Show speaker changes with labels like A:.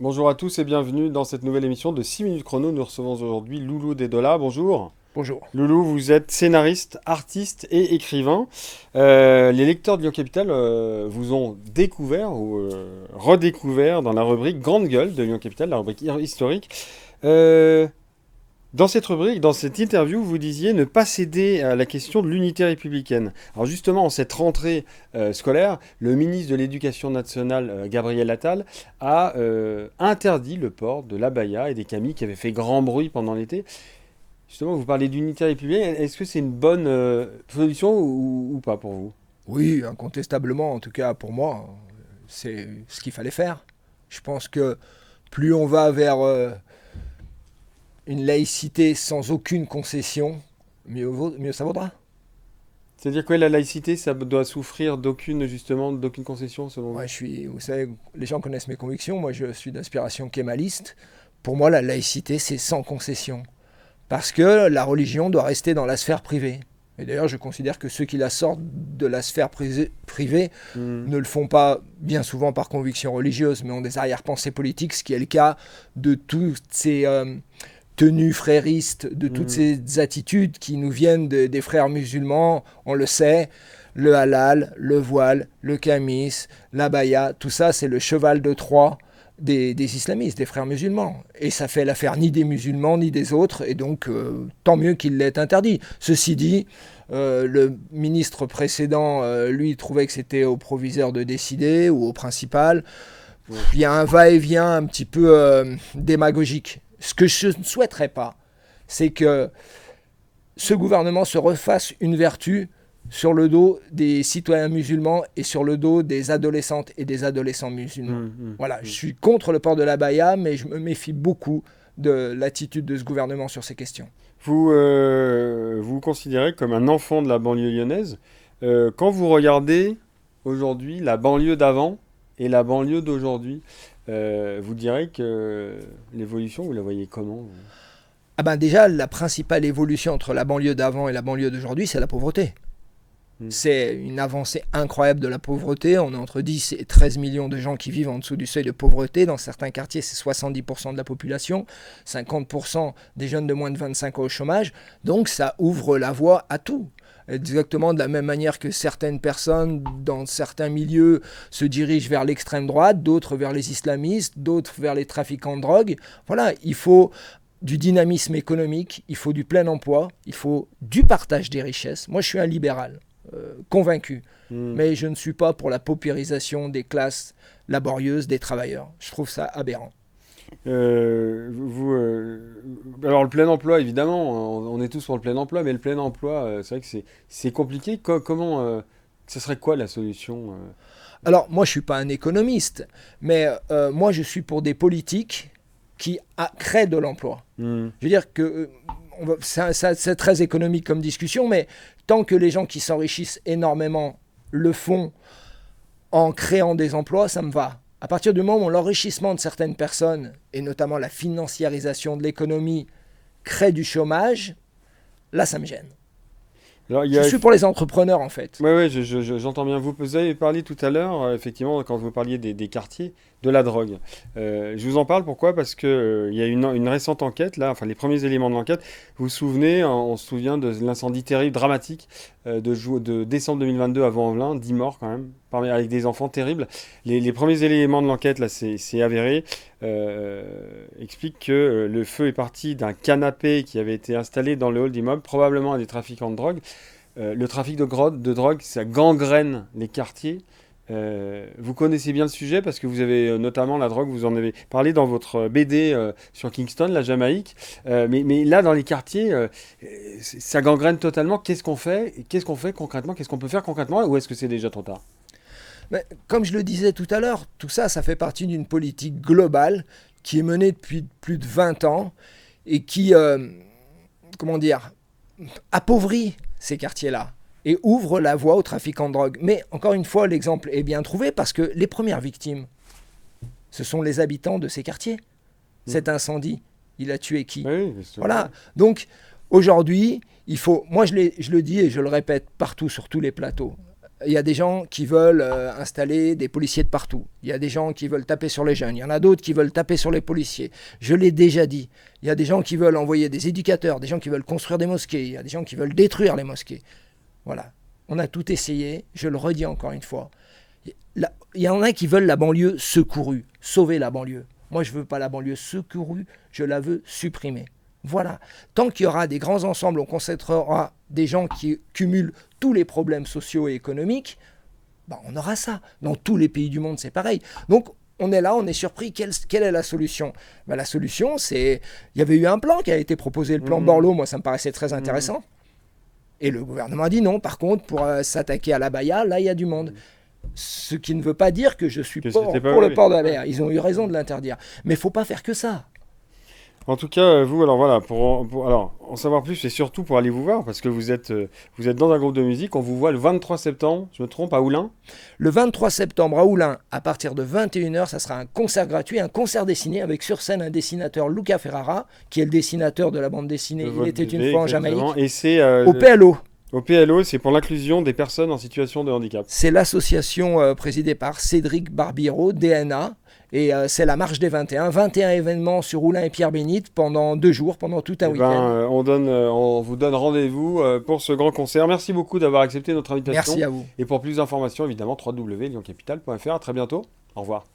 A: Bonjour à tous et bienvenue dans cette nouvelle émission de 6 minutes chrono. Nous recevons aujourd'hui Loulou Dedolla. Bonjour.
B: Bonjour.
A: Loulou, vous êtes scénariste, artiste et écrivain. Les lecteurs de Lyon Capital vous ont découvert ou redécouvert dans la rubrique Grande Gueule de Lyon Capital, la rubrique historique. Euh, Dans cette rubrique, dans cette interview, vous disiez ne pas céder à la question de l'unité républicaine. Alors justement, en cette rentrée scolaire, le ministre de l'Éducation nationale, Gabriel Attal, a interdit le port de l'abaya et des camis qui avaient fait grand bruit pendant l'été. Justement, vous parlez d'unité républicaine. Est-ce que c'est une bonne solution ou pas pour vous?
B: Oui, incontestablement, en tout cas pour moi, c'est ce qu'il fallait faire. Je pense que plus on va vers une laïcité sans aucune concession, mieux ça vaudra.
A: C'est-à-dire que la laïcité, ça doit souffrir d'aucune concession, selon vous?
B: Vous savez, les gens connaissent mes convictions. Moi, je suis d'inspiration kémaliste. Pour moi, la laïcité, c'est sans concession. Parce que la religion doit rester dans la sphère privée. Et d'ailleurs, je considère que ceux qui la sortent de la sphère privée
A: Hmm.
B: ne le font pas bien souvent par conviction religieuse, mais ont des arrière-pensées politiques, ce qui est le cas de toutes ces tenues fréristes, de toutes
A: Hmm.
B: ces attitudes qui nous viennent des frères musulmans, on le sait, le halal, le voile, le camis, l'abaya, tout ça c'est le cheval de Troie des islamistes, des frères musulmans. Et ça fait l'affaire ni des musulmans ni des autres, et donc tant mieux qu'il l'ait interdit. Ceci dit, le ministre précédent, lui, trouvait que c'était au proviseur de décider, ou au principal.
A: Ouais.
B: Il y a un va-et-vient un petit peu démagogique. Ce que je ne souhaiterais pas, c'est que ce gouvernement se refasse une vertu sur le dos des citoyens musulmans et sur le dos des adolescentes et des adolescents musulmans.
A: Hmm, hmm,
B: Voilà, je
A: hmm.
B: suis contre le port de la baya, mais je me méfie beaucoup de l'attitude de ce gouvernement sur ces questions.
A: Vous considérez comme un enfant de la banlieue lyonnaise. Quand vous regardez aujourd'hui la banlieue d'avant et la banlieue d'aujourd'hui, vous direz que l'évolution, vous la voyez comment, vous?
B: Ah ben déjà, la principale évolution entre la banlieue d'avant et la banlieue d'aujourd'hui, c'est la pauvreté.
A: Hmm.
B: C'est une avancée incroyable de la pauvreté. On est entre 10 et 13 millions de gens qui vivent en dessous du seuil de pauvreté. Dans certains quartiers, c'est 70% de la population, 50% des jeunes de moins de 25 ans au chômage. Donc ça ouvre la voie à tout. Exactement de la même manière que certaines personnes dans certains milieux se dirigent vers l'extrême droite, d'autres vers les islamistes, d'autres vers les trafiquants de drogue. Voilà, il faut du dynamisme économique, il faut du plein emploi, il faut du partage des richesses. Moi, je suis un libéral, convaincu,
A: Hmm.
B: mais je ne suis pas pour la paupérisation des classes laborieuses, des travailleurs. Je trouve ça aberrant.
A: Alors le plein emploi, évidemment, on est tous pour le plein emploi, mais le plein emploi, c'est vrai que c'est compliqué. Comment, ce serait quoi la solution?
B: Alors, moi, je ne suis pas un économiste, mais moi, je suis pour des politiques qui créent de l'emploi.
A: Hmm.
B: Je veux dire que c'est très économique comme discussion, mais tant que les gens qui s'enrichissent énormément le font en créant des emplois, ça me va. À partir du moment où l'enrichissement de certaines personnes, et notamment la financiarisation de l'économie, crée du chômage, là, ça me gêne.
A: Alors, il y
B: Je
A: a
B: suis pour les entrepreneurs, en fait.
A: ouais, ouais, j'entends bien. Vous avez parlé tout à l'heure, effectivement, quand vous parliez des quartiers, de la drogue. Je vous en parle pourquoi? Parce que il y a une récente enquête, là, enfin les premiers éléments de l'enquête. Vous vous souvenez, on se souvient de l'incendie terrible, dramatique, de décembre 2022 à Vaux-en-Velin, 10 morts quand même, avec des enfants terribles. Les premiers éléments de l'enquête, là, c'est avéré, expliquent que le feu est parti d'un canapé qui avait été installé dans le hall d'immeuble, probablement à des trafiquants de drogue. Le trafic de drogue, ça gangrène les quartiers. Vous connaissez bien le sujet parce que vous avez notamment la drogue, vous en avez parlé dans votre BD sur Kingston, la Jamaïque. Mais là, dans les quartiers, ça gangrène totalement. Qu'est-ce qu'on fait? Qu'est-ce qu'on fait concrètement? Qu'est-ce qu'on peut faire concrètement? Ou est-ce que c'est déjà trop tard?
B: Mais, comme je le disais tout à l'heure, tout ça, ça fait partie d'une politique globale qui est menée depuis plus de 20 ans et qui, comment dire, appauvrit ces quartiers-là et ouvre la voie aux trafiquants de drogue. Mais encore une fois, l'exemple est bien trouvé parce que les premières victimes, ce sont les habitants de ces quartiers. Cet incendie, il a tué qui?
A: Oui,
B: Voilà. Donc aujourd'hui, il faut. Moi, je le dis et je le répète partout sur tous les plateaux. il y a des gens qui veulent installer des policiers de partout. Il y a des gens qui veulent taper sur les jeunes. Il y en a d'autres qui veulent taper sur les policiers. Je l'ai déjà dit. Il y a des gens qui veulent envoyer des éducateurs, des gens qui veulent construire des mosquées. Il y a des gens qui veulent détruire les mosquées. Voilà. On a tout essayé. Je le redis encore une fois. Il y en a qui veulent la banlieue secourue. Sauver la banlieue. Moi, je ne veux pas la banlieue secourue. Je la veux supprimer. Voilà. Tant qu'il y aura des grands ensembles, on concentrera des gens qui cumulent tous les problèmes sociaux et économiques, on aura ça. Dans tous les pays du monde, c'est pareil. Donc, on est là, on est surpris. Quelle est la solution ? La solution, c'est... Il y avait eu un plan qui a été proposé, le plan Borloo. Moi, ça me paraissait très intéressant. Et le gouvernement a dit non. Par contre, pour s'attaquer à l'abaya, là, il y a du monde. Ce qui ne veut pas dire que je suis pour le port de l'abaya. Ils ont eu raison de l'interdire. Mais il ne faut pas faire que ça.
A: En tout cas, vous, alors voilà, pour en savoir plus et surtout pour aller vous voir, parce que vous êtes dans un groupe de musique, on vous voit le 23 septembre, je me trompe, à Oulin.
B: Le 23 septembre à Oulin, à partir de 21h, ça sera un concert gratuit, un concert dessiné avec sur scène un dessinateur, Luca Ferrara, qui est le dessinateur de la bande dessinée Il était une fois en Jamaïque,
A: et c'est
B: au PLO.
A: Au PLO, c'est pour l'inclusion des personnes en situation de handicap.
B: C'est l'association présidée par Cédric Barbiero, DNA, et c'est la marche des 21. 21 événements sur Oulin et Pierre-Bénite pendant 2 jours, pendant tout un week-end.
A: On vous donne rendez-vous pour ce grand concert. Merci beaucoup d'avoir accepté notre invitation.
B: Merci à vous.
A: Et pour plus d'informations, évidemment, www.lyoncapital.fr. À très bientôt. Au revoir.